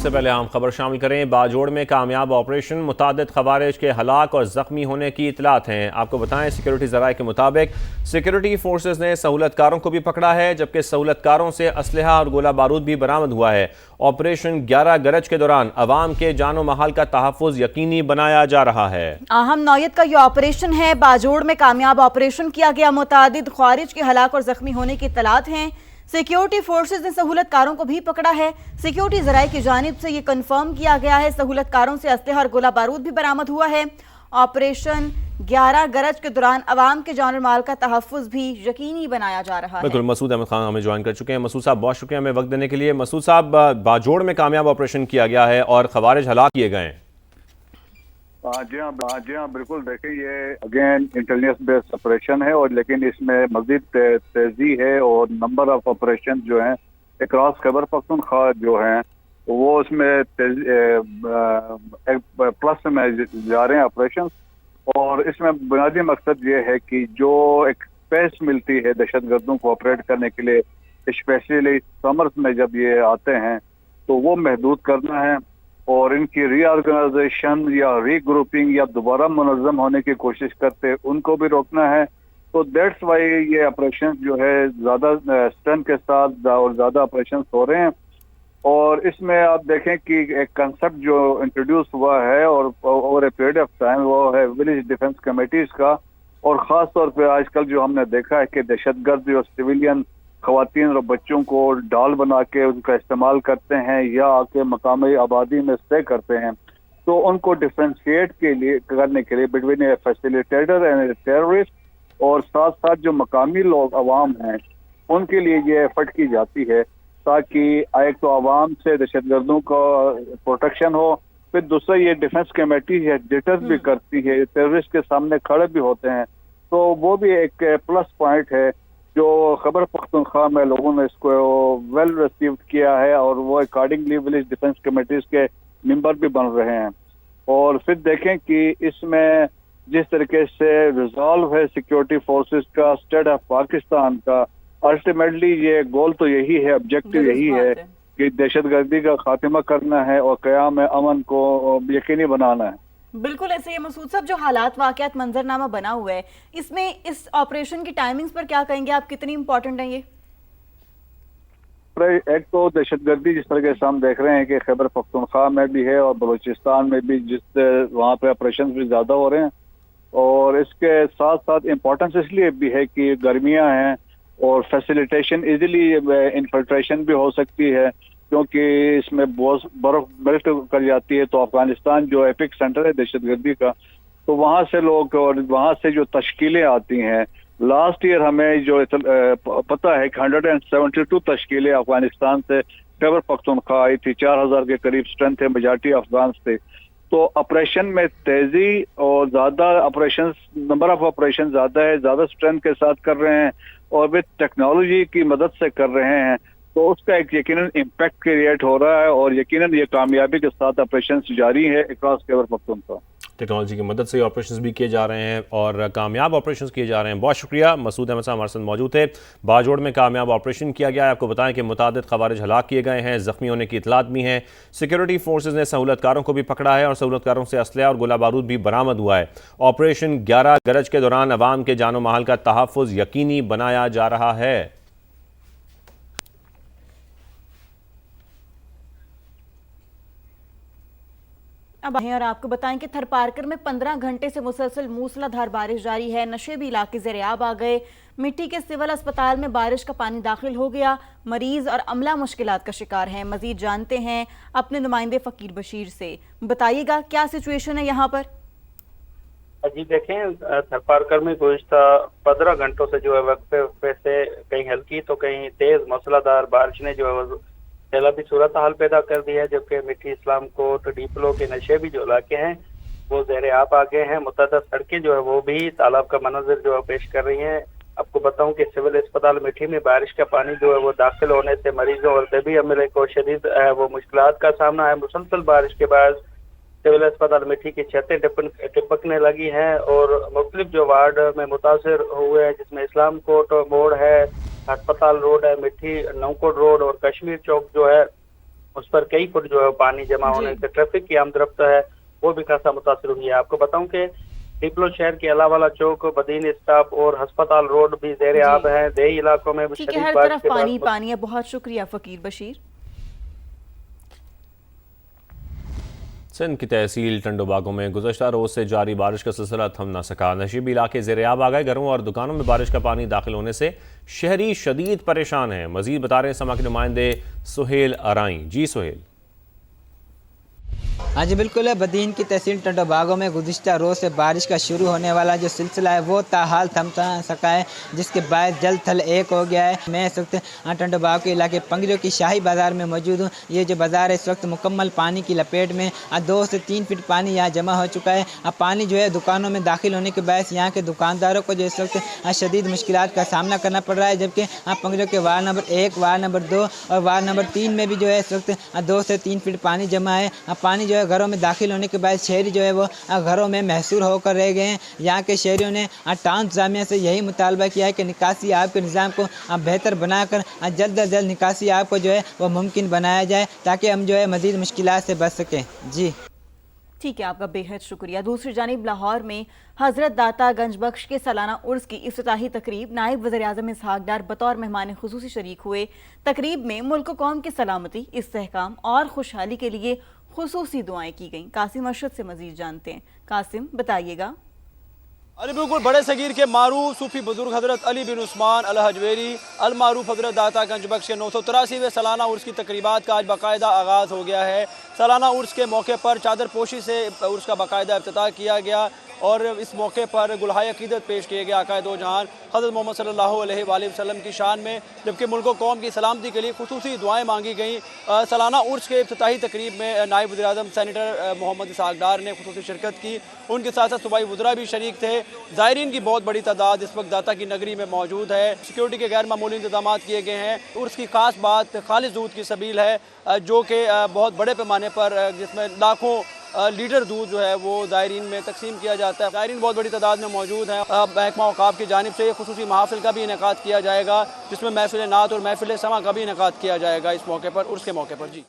सबसे पहले हम खबर शामिल करें। बाजोड़ में कामयाब ऑपरेशन, मुतादिद खवारिज के हलाक और ज़ख्मी होने की इतलात हैं। आपको बताएं, सिक्योरिटी ज़राए के मुताबिक सिक्योरिटी फोर्सेज ने सहूलतकारों को भी पकड़ा है, जबकि सहूलतकारों से असलहा और गोला बारूद भी बरामद हुआ है। ऑपरेशन 11 गरज के दौरान अवाम के जानो माल का तहफ़्फ़ुज़ यकीनी बनाया जा रहा है। अहम नौयत का यह ऑपरेशन है। बाजोड़ में कामयाब ऑपरेशन किया गया, मुतादिद खवारिज के हलाक और जख्मी होने की इतलात हैं। सिक्योरिटी फोर्सेज ने सहूलतकारों को भी पकड़ा है। सिक्योरिटी जराये की जानिब से यह कंफर्म किया गया है। सहूलतकारों से असलहा और गोला बारूद भी बरामद हुआ है। ऑपरेशन 11 गरज के दौरान अवाम के जान और माल का तहफ़्फ़ुज़ भी यकीनी बनाया जा रहा है। बिल्कुल, मसूद अहमद खान हमें ज्वाइन कर चुके हैं। मसूद साहब, बहुत शुक्रिया हमें वक्त देने के लिए। मसूद साहब, बाजोड़ में कामयाब ऑपरेशन किया गया है और खवारिज हलाक किए गए हैं। जी हाँ, बिल्कुल। देखिए, ये अगेन इंटेलिजेंस बेस्ड ऑपरेशन है, और लेकिन इसमें मजीद तेजी है और नंबर ऑफ ऑपरेशन जो हैं अक्रॉस खैबर पख्तूनख्वा जो हैं वो उसमें प्लस में जा रहे हैं ऑपरेशन। और इसमें बुनियादी मकसद ये है कि जो एक स्पेस मिलती है दहशत गर्दों को ऑपरेट करने के लिए, स्पेशली समर्स में जब ये आते हैं, तो वो महदूद करना है और इनकी रीऑर्गेनाइजेशन या रीग्रुपिंग या दोबारा मुनज़्ज़म होने की कोशिश करते उनको भी रोकना है। तो दैट्स वाई ये ऑपरेशन जो है ज़्यादा स्ट्रेंथ के साथ और ज़्यादा ऑपरेशन हो रहे हैं। और इसमें आप देखें कि एक कंसेप्ट जो इंट्रोड्यूस हुआ है और over a period of time, वो है विलेज डिफेंस कमेटीज का। और ख़ास तौर पे आजकल जो हमने देखा है कि दहशतगर्द जो सिविलियन ख़वातीन और बच्चों को डाल बना के उनका इस्तेमाल करते हैं या आके मकामी आबादी में स्टे करते हैं, तो उनको डिफ्रेंशिएट करने के लिए between A facilitator and a terrorist, और साथ साथ जो मकामी लोग अवाम हैं उनके लिए ये एफर्ट की जाती है ताकि एक तो अवाम से दहशतगर्दों का प्रोटेक्शन हो, फिर दूसरा ये डिफेंस कमेटी है डिटर भी करती है, टेररिस्ट के सामने खड़े भी होते हैं। तो वो भी एक प्लस पॉइंट है जो खैबर पख्तूनख्वा में लोगों ने इसको वेल रिसीव किया है, और वो अकॉर्डिंगली विलेज डिफेंस कमेटीज के मेंबर भी बन रहे हैं। और फिर देखें कि इसमें जिस तरीके से रिजॉल्व है सिक्योरिटी फोर्सेस का, स्टेट ऑफ पाकिस्तान का, अल्टीमेटली ये गोल तो यही है, ऑब्जेक्टिव यही है कि दहशतगर्दी का खात्मा करना है और क़याम अमन को यकीनी बनाना है। बिल्कुल ऐसे ही। मसूद साहब, जो हालात वाक़यात मंजरनामा बना हुआ है, इसमें इस ऑपरेशन की टाइमिंग्स पर क्या कहेंगे आप, कितनी इंपॉर्टेंट है ये? एक तो दहशतगर्दी जिस तरह से हम देख रहे हैं कि खैबर पख्तूनख्वा में भी है और बलूचिस्तान में भी, जिस वहाँ पे ऑपरेशन भी ज़्यादा हो रहे हैं। और इसके साथ साथ इम्पोर्टेंस इसलिए भी है कि गर्मियाँ हैं और फैसिलिटेशन इजीली इन्फिल्ट्रेशन भी हो सकती है, क्योंकि इसमें बहुत बर्फ मेल्ट कर जाती है। तो अफगानिस्तान जो एपिक सेंटर है दहशतगर्दी का, तो वहाँ से लोग और वहाँ से जो तश्कीलें आती हैं, लास्ट ईयर हमें जो पता है कि 172 तश्कीलें अफगानिस्तान से खैबर पख्तूनख्वा आई थी, 4000 के करीब स्ट्रेंथ है, मेजॉरिटी अफगान थे। तो ऑपरेशन में तेजी और ज़्यादा ऑपरेशन, नंबर ऑफ ऑपरेशन ज़्यादा है, ज़्यादा स्ट्रेंथ के साथ कर रहे हैं और विद टेक्नोलॉजी की मदद से कर रहे हैं, तो उसका एक यकीनन इम्पैक्ट क्रिएट हो रहा है और यकीनन ये कामयाबी के साथ ऑपरेशन जारी है अक्रॉस खैबर पख्तूनख्वा। टेक्नोलॉजी की मदद से ऑपरेशंस भी किए जा रहे हैं और कामयाब ऑपरेशंस किए जा रहे हैं। बहुत शुक्रिया। मसूद अहमद साहब हमारे साथ मौजूद थे। बाजोड़ में कामयाब ऑपरेशन किया गया है। आपको बताएं कि मुतादिद खवारिज हलाक किए गए हैं, ज़ख्मी होने की इतलात भी हैं। सिक्योरिटी फोर्सेज ने सहूलतकारों को भी पकड़ा है और सहूलतकारों से असलहा और गोला बारूद भी बरामद हुआ है। ऑपरेशन 11 गरज के दौरान अवाम के जानो माल का तहफ़्फ़ुज़ यकीनी बनाया जा रहा है। अब और आपको बताएं कि थरपारकर में 15 घंटे से मुसलसल मूसलाधार बारिश जारी है। नशेबी इलाके ज़ेर-ए-आब आ गए। मिट्टी के सिविल अस्पताल में बारिश का पानी दाखिल हो गया। मरीज और अमला मुश्किलात का शिकार हैं। मजीद जानते हैं अपने नुमाइंदे फ़कीर बशीर से। बताइएगा क्या सिचुएशन है यहाँ पर? जी देखें, थरपारकर में गुज़िश्ता 15 घंटों से जो है वक्फे से कहीं हल्की तो कहीं तेज मूसलाधार बारिश ने जो है सैलाबी सूरत हाल पैदा कर दी है, जबकि मिठी इस्लाम कोट, डीपलो के नशेबी जो इलाके हैं वो ज़ेर-ए-आब आ गए हैं। मुतअद्दिद सड़कें जो है वो भी तालाब का मंजर जो है पेश कर रही हैं। आपको बताऊं कि सिविल अस्पताल मिठी में बारिश का पानी जो है वो दाखिल होने से मरीजों और तबी अमले को शदीद वो मुश्किलात का सामना है। मुसलसल बारिश के बाद सिविल अस्पताल मिठी की छतें टिपकने लगी हैं और मुख्तलिफ जो वार्ड में मुतासर हुए हैं, जिसमें इस्लाम कोट मोड़ है, अस्पताल रोड है, मिठी नौकोट रोड और कश्मीर चौक जो है उस पर कई फुट जो है पानी जमा होने से ट्रैफिक की आमदरफ्त है वो भी खासा मुतासर हुई है। आपको बताऊं कि डिप्लो शहर के अलावा चौक, बदीन स्टॉप और अस्पताल रोड भी जेर आब है। देही इलाकों में ठीक है, हर तरफ पानी पानी है। बहुत शुक्रिया फकीर बशीर। सिंध की तहसील टंडोबागों में गुज़श्ता रोज़ से जारी बारिश का सिलसिला थम न सका। नशीबी इलाके ज़ेर-ए-आब आ गए। घरों और दुकानों में बारिश का पानी दाखिल होने से शहरी शदीद परेशान हैं। मजीद बता रहे हैं समा के नुमाइंदे सुहेल अराई। जी सुहेल। हाँ जी बिल्कुल है। बदीन की तहसील टंडोबागों में गुज़िश्ता रोज़ से बारिश का शुरू होने वाला जो सिलसिला है वो ताहाल थम सका है, जिसके बाद जल थल एक हो गया है। मैं इस वक्त टंडोबाग के इलाके पंगरियों की शाही बाज़ार में मौजूद हूँ। ये जो बाज़ार है इस वक्त मुकम्मल पानी की लपेट में 2 से 3 फीट पानी यहाँ जमा हो चुका है। अब पानी जो है दुकानों में दाखिल होने के बाद यहाँ के दुकानदारों को जो इस वक्त शदीद मुश्किलात का सामना करना पड़ रहा है, जबकि पंगरियों के वार्ड नंबर 1, वार्ड नंबर 2 और वार्ड नंबर 3 में भी जो है इस वक्त 2 से 3 फीट पानी जमा है। पानी जो है घरों में दाखिल होने के बाद शहरी जो है वो घरों में महसूर होकर रह गए हैं। यहाँ के शहरियों ने टाउन इंतजामिया से यही मुतालबा किया है कि निकासी आब के निज़ाम को बेहतर बनाकर जल्द अज जल्द निकासी आब को जो है वो मुमकिन बनाया जाए ताकि हम जो है मज़ीद मुश्किलात से बच सकें। जी ठीक है, आपका बेहद शुक्रिया। दूसरी जानिब लाहौर में हज़रत दाता गंज बख्श के सालाना उर्स की इफ्तिताही तकरीब नायब वज़ीर-ए-आज़म इसहाक डार बतौर मेहमान खुसूसी शरीक हुए। तकरीब में मुल्क कौम की सलामती, इस्तेहकाम और खुशहाली के लिए खुसूसी दुआएं की गईं। कासिम अरशद से मजीद जानते हैं। कासिम बताइएगा। अली बिल्कुल बड़े सगीर के मारूफ सूफी बुजुर्ग हजरत अली बिन उस्मान अल हजवेरी अल मारूफ हजरत दाता गंज बख्श के 983वें सालाना उर्स की तकरीबात का आज बाकायदा आगाज़ हो गया है। सालाना उर्स के मौके पर चादर पोशी से उर्स का बाकायदा इफ्तिताह किया गया और इस मौके पर गुलहाए अकीदत पेश किए गए आकाए दो जहान हज़रत मोहम्मद सल्लल्लाहु अलैहि वसल्लम की शान में, जबकि मुल्क व कौम की सलामती के लिए खुसूसी दुआएं मांगी गईं। सालाना उर्स के इफ्तिताही तकरीब में नायब वज़ीर-ए-आज़म सेनेटर मोहम्मद इसहाक डार ने खुसूसी शिरकत की। उनके साथ साथ सूबाई वज़रा भी शरीक थे। ज़ायरीन की बहुत बड़ी तादाद इस वक्त दाता की नगरी में मौजूद है। सिक्योरिटी के गैर मामूली इंतजाम किए गए हैं। उर्स की खास बात खालिस दूध की सबील है, जो कि बहुत बड़े पैमाने पर जिसमें लाखों लीटर दूध जो है वो ज़ायरीन में तकसीम किया जाता है। ज़ायरीन बहुत बड़ी तादाद में मौजूद हैं। महकमा औक़ाफ़ की जानिब से खुसूसी महाफ़िल का भी इनेकाद किया जाएगा, जिसमें महफ़िल नात और महफ़िल समा का भी इनेकाद किया जाएगा इस मौके पर, उर्स के मौके पर। जी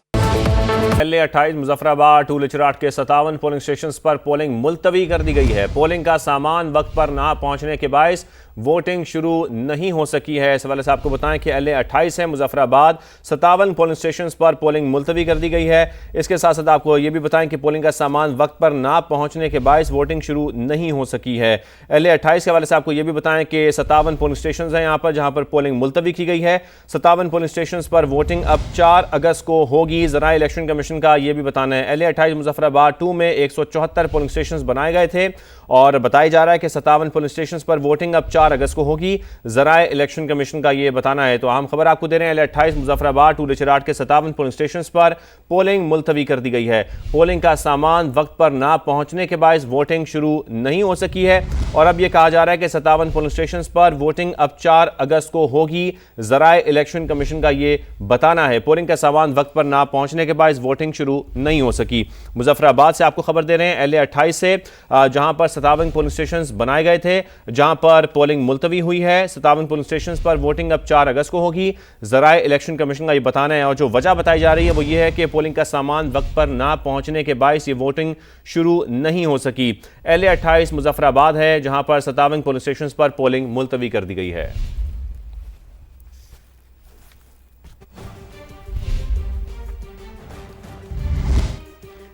LA-28 मुजफ्फराबाद टूल इचराट के 57 पोलिंग स्टेशन पर पोलिंग मुलतवी कर दी गई है। पोलिंग का सामान वक्त पर ना पहुंचने के बायस वोटिंग शुरू नहीं हो सकी है। इस हवाले से आपको बताएं कि LA-28 है, मुजफ्फराबाद 57 पोलिंग स्टेशन पर पोलिंग मुलतवी कर दी गई है। इसके साथ साथ आपको ये भी बताएं कि पोलिंग का सामान वक्त पर ना पहुंचने के बायस वोटिंग शुरू नहीं हो सकी है। LA-28 के हवाले से आपको ये भी बताएं कि 57 पोलिंग स्टेशन हैं यहाँ पर, जहाँ पर पोलिंग मुलतवी की गई है। 57 पोलिंग स्टेशन पर वोटिंग अब 4 अगस्त को होगी। ज़राए इलेक्शन कमीशन का ये भी बताना है। LA-28 मुजफ्फराबाद 2 में 174 पोलिंग स्टेशन बनाए गए थे और बताया जा रहा है कि 57 पोलिंग स्टेशन पर वोटिंग अब 4 अगस्त को होगी। ज़राए इलेक्शन कमीशन का ये बताना है। तो अहम खबर आपको दे रहे हैं, LA-28 मुजफ्फराबाद टूल इचराट के 57 पोलिंग स्टेशन पर पोलिंग मुलतवी कर दी गई है। पोलिंग का सामान वक्त पर ना पहुंचने के बायस वोटिंग शुरू नहीं हो सकी है और अब यह कहा जा रहा है कि 57 पोलिंग स्टेशन पर वोटिंग अब 4 अगस्त को होगी। ज़राए इलेक्शन कमीशन का ये बताना है। पोलिंग का सामान वक्त पर ना पहुंचने के बायस वोटिंग शुरू नहीं हो सकी। मुजफ्फराबाद से आपको खबर दे रहे हैं, LA-28 से, जहां पर 57 पोलिंग स्टेशन बनाए गए थे, जहां पर पोलिंग मुलतवी हुई है। 57 पोलिंग स्टेशन पर वोटिंग अब 4 अगस्त को होगी। ज़राए इलेक्शन कमीशन का ये बताना है और जो वजह बताई जा रही है वो ये है कि पोलिंग का सामान वक्त पर ना पहुंचने के बायस ये वोटिंग शुरू नहीं हो सकी। LA-28 मुजफ्फराबाद है, जहां पर 57 पोलिंग स्टेशन पर पोलिंग मुलतवी कर दी गई है।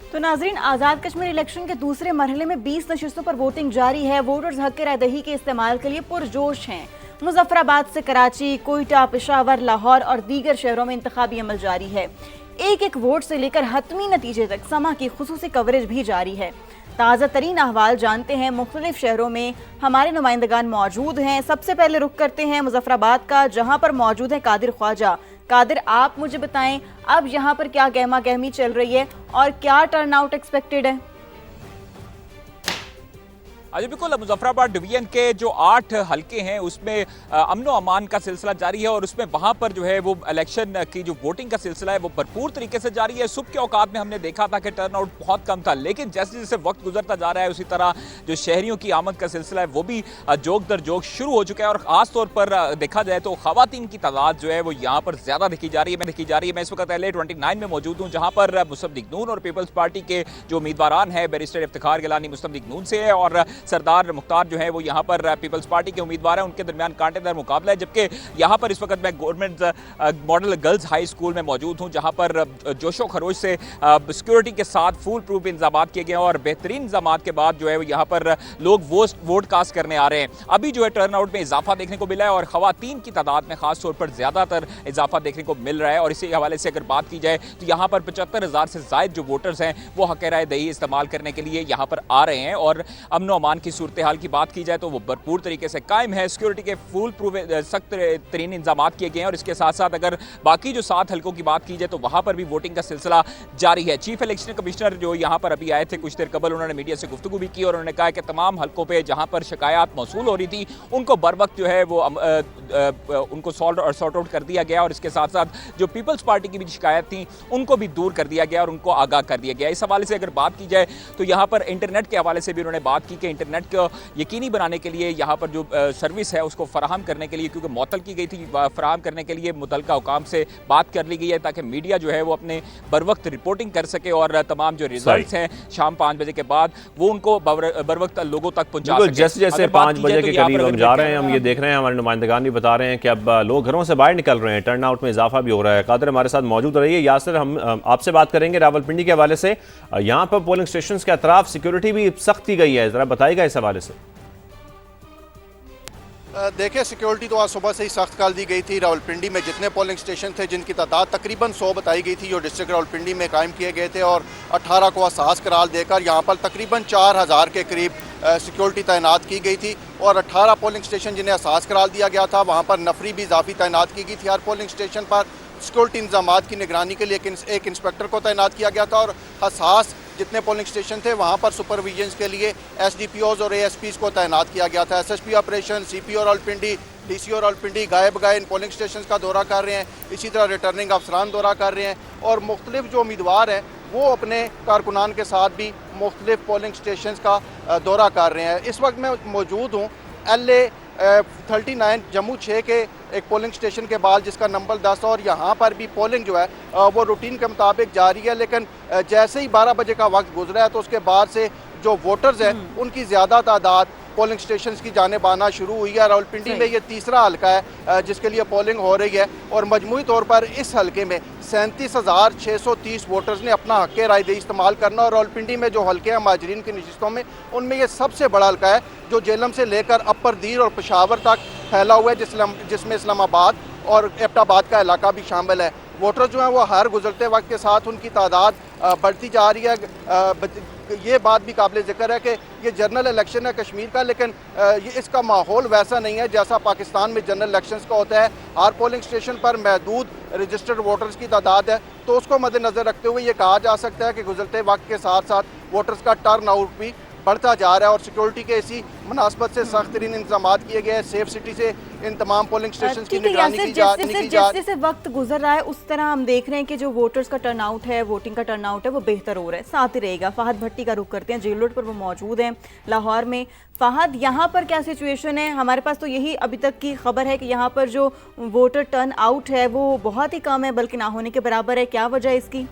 तो नाजरीन, आज़ाद कश्मीर इलेक्शन के दूसरे मरहले में 20 नशिस्तों पर वोटिंग जारी है। वोटर्स हक रायदही के इस्तेमाल के लिए पुरजोश हैं। मुजफ्फराबाद से कराची, कोयटा, पेशावर, लाहौर और दीगर शहरों में इंतखाबी अमल जारी है। एक एक वोट से लेकर हतमी नतीजे तक समा की खुसूसी कवरेज भी जारी है। ताज़ा तरीन अहवाल जानते हैं, मुख्तलिफ शहरों में हमारे नुमाइंदगान मौजूद हैं। सबसे पहले रुख करते हैं मुजफ्फराबाद का, जहां पर मौजूद है कादिर ख्वाजा। कादिर, आप मुझे बताएं अब यहाँ पर क्या गहमा गहमी चल रही है और क्या टर्नआउट एक्सपेक्टेड है? अजी बिल्कुल, मुजफ्फराबाद डिवीजन के जो 8 हलके हैं उसमें अमनो अमान का सिलसिला जारी है और उसमें वहाँ पर जो है वो इलेक्शन की जो वोटिंग का सिलसिला है वो भरपूर तरीके से जारी है। सुबह के औकात में हमने देखा था कि टर्नआउट बहुत कम था, लेकिन जैसे जैसे वक्त गुजरता जा रहा है उसी तरह जो शहरियों की आमद का सिलसिला है वो भी जोक दर जोक शुरू हो चुका है। और ख़ास तौर पर देखा जाए तो ख़वातीन की तादाद जो है वो यहाँ पर ज़्यादा देखी जा रही है। मैं इस वक्त LA 29 में मौजूद हूँ, जहाँ पर मुस्तमदिक नून और पीपल्स पार्टी के जो उम्मीदवार हैं, बैरिस्टर इफ्तिखार गिलानी मुस्तमदिक नून से है और सरदार मुख्तार जो है वो यहाँ पर पीपल्स पार्टी के उम्मीदवार हैं, उनके दरमियान कांटेदार मुकाबला है। जबकि यहाँ पर इस वक्त मैं government model girls high school में मौजूद हूँ, जहाँ पर जोशो खरोश से सिक्योरिटी के साथ फुल प्रूफ इंतजाम किए गए हैं और बेहतरीन इंतजाम के बाद जो है यहाँ पर लोग वोट कास्ट करने आ रहे हैं। अभी जो है टर्नआउट में इजाफा देखने को मिला है और ख़वातीन की तादाद में खास तौर पर ज़्यादातर इजाफा देखने को मिल रहा है। और इसी हवाले से अगर बात की जाए तो यहाँ पर 75,000 से ज़ायद जो वोटर्स हैं वो हक़ राय दही इस्तेमाल करने के लिए यहाँ पर आ रहे हैं। और अमन अमान की सूरत हाल की बात की जाए तो वो भरपूर तरीके से कायम है। सिक्योरिटी के फुल प्रूफ सख्त तरीन इंतजाम किए गए हैं और इसके साथ साथ अगर बाकी जो 7 हल्कों की बात की जाए तो वहाँ पर भी वोटिंग का सिलसिला जारी है। चीफ इलेक्शन कमिश्नर जो यहाँ पर अभी आए थे कुछ देर कबल, उन्होंने मीडिया से गुफ्तगू भी की और उन्होंने कहा कि तमाम हल्कों पर जहाँ पर शिकायत मौसूल हो रही थी उनको बर वक्त जो है वो उनको सॉर्ट आउट कर दिया गया और इसके साथ साथ जो पीपल्स पार्टी की भी शिकायत थी उनको भी दूर कर दिया गया और उनको आगाह कर दिया गया। इस हवाले से अगर बात की जाए तो यहाँ पर इंटरनेट के हवाले से भी उन्होंने बात की कि इंटरनेट को यकीनी बनाने के लिए यहाँ पर जो सर्विस है उसको फराहम करने के लिए, क्योंकि मअतल की गई थी, फराहम करने के लिए मुतल्लिका हुकाम से बात कर ली गई है ताकि मीडिया जो है वो अपने बर वक्त रिपोर्टिंग कर सके और तमाम जो रिजल्ट्स हैं शाम 5 बजे के बाद वो उनको बर वक्त लोगों तक पहुँचा सके। जैसे जैसे 5 बजे के करीब हम जा रहे हैं, हम ये देख रहे हैं, हमारे नुमाइंदगान भी बता रहे हैं कि अब लोग घरों से बाहर निकल रहे हैं, टर्नआउट में इजाफा भी हो रहा है। कादर हमारे साथ मौजूद रहिए। यासिर, हम आपसे बात करेंगे रावलपिंडी के हवाले से। यहाँ पर पोलिंग स्टेशन के अतराफ सिक्योरिटी भी सख्त की गई है, जरा बताइएगा इस हवाले से। देखिए, सिक्योरिटी तो आज सुबह से ही सख्त कर दी गई थी। रावलपिंडी में जितने पोलिंग स्टेशन थे जिनकी तादाद तकरीबन 100 बताई गई थी जो डिस्ट्रिक्ट रावलपिंडी में कायम किए गए थे और 18 को असास करार देकर यहाँ पर तकरीबन 4000 के करीब सिक्योरिटी तैनात की गई थी और 18 पोलिंग स्टेशन जिन्हें असास करार दिया गया था वहाँ पर नफरी भी इजाफी तैनात की गई थी। हर पोलिंग स्टेशन पर सिक्योरिटी इंतजाम की निगरानी के लिए एक इंस्पेक्टर को तैनात किया गया था और असास जितने पोलिंग स्टेशन थे वहाँ पर सुपरविजन के लिए SDPOs और ASPs को तैनात किया गया था। SSP operation, CPO Rawalpindi, DCO Rawalpindi गायब इन पोलिंग स्टेशन का दौरा कर रहे हैं। इसी तरह रिटर्निंग अफसरान दौरा कर रहे हैं और मुख्तलिफ जो उम्मीदवार हैं वो अपने कारकुनान के साथ भी मुख्तलिफ पोलिंग स्टेशन का दौरा कर रहे हैं। इस वक्त मैं मौजूद हूँ LA 39 जम्मू 6 के एक पोलिंग स्टेशन के बाद जिसका नंबर 10 और यहाँ पर भी पोलिंग जो है वो रूटीन के मुताबिक जारी है। लेकिन जैसे ही 12 बजे का वक्त गुजरा है तो उसके बाद से जो वोटर्स हैं उनकी ज़्यादा तादाद पोलिंग स्टेशन की जानिब आना शुरू हुई है। रावलपिंडी में ये तीसरा हल्का है जिसके लिए पोलिंग हो रही है और मजमूई तौर पर इस हल्के में 37,630 वोटर्स ने अपना हक़ राय दही इस्तेमाल करना और रावलपिंडी में जो हल्के हैं माजरीन की नशिस्तों में उनमें ये सबसे बड़ा हल्का है जो जेलम से लेकर अपर दीर और पेशावर तक फैला हुआ है जिसमें इस्लामाबाद और एबटाबाद का इलाका भी शामिल है। वोटर जो हैं वो हर गुजरते वक्त के साथ उनकी तादाद बढ़ती जा रही है। ये बात भी काबिल ज़िक्र है कि ये जनरल इलेक्शन है कश्मीर का, लेकिन इसका माहौल वैसा नहीं है जैसा पाकिस्तान में जनरल इलेक्शंस का होता है। हर पोलिंग स्टेशन पर महदूद रजिस्टर्ड वोटर्स की तादाद है तो उसको मद्देनज़र रखते हुए ये कहा जा सकता है कि गुजरते वक्त के साथ साथ वोटर्स का टर्न आउट भी बढ़ता जा रहा है और सिक्योरिटी के इसी मुनासबत से सख्त तरीन इंतजाम किए गए हैं। सेफ सिटी से इन तमाम पोलिंग स्टेशन की निगरानी की जा रही है। जैसे वक्त गुजर रहा है उस तरह हम देख रहे हैं कि जो वोटर्स का टर्नआउट है, वोटिंग का टर्नआउट है वो बेहतर हो रहा है, साथ ही रहेगा। फहद भट्टी का रुख करते हैं, जेल रोड पर वो मौजूद हैं लाहौर में। फहद, यहाँ पर क्या सिचुएशन है? हमारे पास तो यही अभी तक की खबर है कि यहाँ पर जो वोटर टर्न आउट है वो बहुत ही कम है, बल्कि ना होने के बराबर है। क्या वजह है इसकी?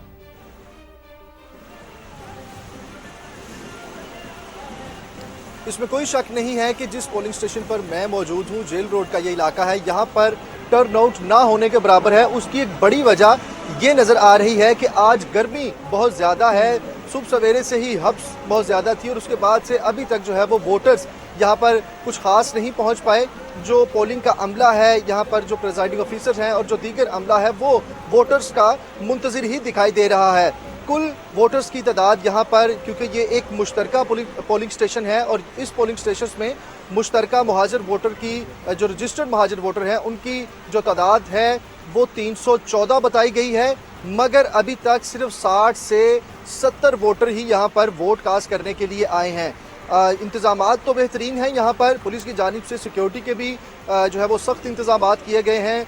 इसमें कोई शक नहीं है कि जिस पोलिंग स्टेशन पर मैं मौजूद हूँ, जेल रोड का ये इलाका है, यहाँ पर टर्नआउट ना होने के बराबर है। उसकी एक बड़ी वजह ये नज़र आ रही है कि आज गर्मी बहुत ज़्यादा है। सुबह सवेरे से ही हब्स बहुत ज़्यादा थी और उसके बाद से अभी तक जो है वो वोटर्स यहाँ पर कुछ ख़ास नहीं पहुँच पाए। जो पोलिंग का अमला है यहाँ पर, जो प्रिजाइडिंग ऑफिसर हैं और जो दीगर अमला है वो वोटर्स का मुंतज़िर ही दिखाई दे रहा है। कुल वोटर्स की तादाद यहाँ पर, क्योंकि ये एक मुश्तरका पोलिंग स्टेशन है और इस पोलिंग स्टेशन में मुश्तरका मुहाजिर वोटर की, जो रजिस्टर्ड मुहाजिर वोटर हैं उनकी जो तादाद है वो 314 बताई गई है, मगर अभी तक सिर्फ 60 से 70 वोटर ही यहाँ पर वोट कास्ट करने के लिए आए हैं। इंतज़ामात तो बेहतरीन हैं यहाँ पर, पुलिस की जानिब से सिक्योरिटी के भी जो है वो सख्त इंतज़ामात किए गए हैं।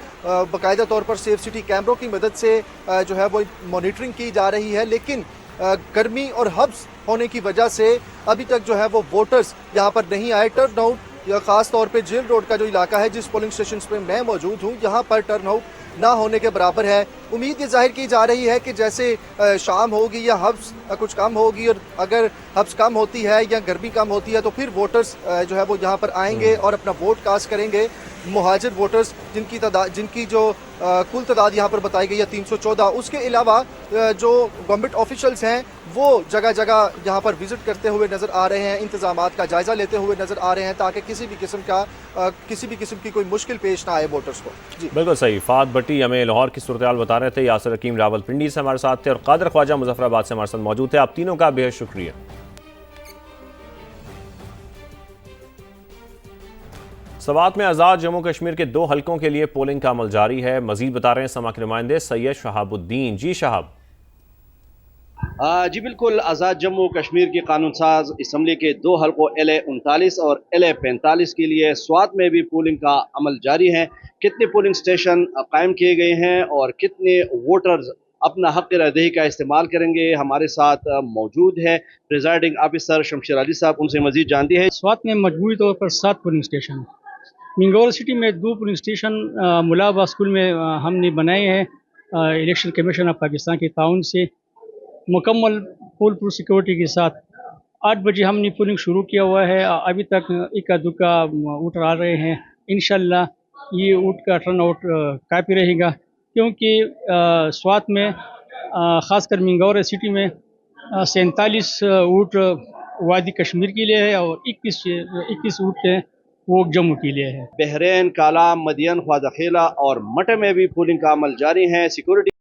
बाकायदा तौर पर सेफ सिटी कैमरों की मदद से जो है वो मॉनिटरिंग की जा रही है, लेकिन गर्मी और हब्स होने की वजह से अभी तक जो है वो वोटर्स यहाँ पर नहीं आए। टर्न आउट या ख़ास तौर पे जेल रोड का जो इलाका है, जिस पोलिंग स्टेशन पे मैं मौजूद हूँ, यहाँ पर टर्न आउट ना होने के बराबर है। उम्मीद ये जाहिर की जा रही है कि जैसे शाम होगी या हब्स कुछ कम होगी, और अगर हब्स कम होती है या गर्मी कम होती है तो फिर वोटर्स जो है वो यहाँ पर आएंगे और अपना वोट कास्ट करेंगे। मुहाजिर वोटर्स जिनकी जो कुल तादाद यहाँ पर बताई गई है 314, उसके अलावा जो गवर्नमेंट ऑफिशल्स हैं वो जगह जगह यहाँ पर विजिट करते हुए नज़र आ रहे हैं, इंतजामात का जायज़ा लेते हुए नज़र आ रहे हैं, ताकि किसी भी किस्म की कोई मुश्किल पेश ना आए वोटर्स को। जी बिल्कुल सही। फात भट्टी हमें लाहौर की सूरत हाल बता रहे थे, यासिर हकीम रावलपिंडी से हमारे साथ थे, और कादर ख्वाजा मुजफ्फराबाद से हमारे साथ मौजूद थे। आप तीनों का बेहद शुक्रिया। सवात में आज़ाद जम्मू कश्मीर के 2 हलकों के लिए पोलिंग का अमल जारी है। मजीद बता रहे हैं समा के नुमाइंदे सैयद शहाबुद्दीन। जी शहाब। जी बिल्कुल, आज़ाद जम्मू कश्मीर की कानून साज असम्बली के 2 हलकों LA-39 और LA-45 के लिए स्वात में भी पोलिंग का अमल जारी है। कितने पोलिंग स्टेशन कायम किए गए हैं और कितने वोटर्स अपना हक़ रदही का इस्तेमाल करेंगे, हमारे साथ मौजूद है प्रिजाइडिंग ऑफिसर शमशेर अली साहब, उनसे मजीद जानते हैं। स्वात में मजमूई तौर पर 7 पोलिंग स्टेशन, मिंगोर सिटी में 2 पोलिंग स्टेशन मुलाबा स्कूल में हमने बनाए हैं इलेक्शन कमीशन ऑफ पाकिस्तान के ताउन से, मुकम्मल फुल प्रूफ सिक्योरिटी के साथ। 8 बजे हमने पोलिंग शुरू किया हुआ है। अभी तक इक्का दुक्का वोटर आ रहे हैं। इंशाल्लाह ये वोट का टर्न आउट काफ़ी रहेगा, क्योंकि स्वात में ख़ासकर मिंगौर सिटी में 47 वोट वादी कश्मीर के लिए है और 21 वोट हैं वो जम्मू के लिए है। बहरैन, काला, मदियन, ख्वाजा खेला और मटे में भी पोलिंग का अमल जारी है। सिक्योरिटी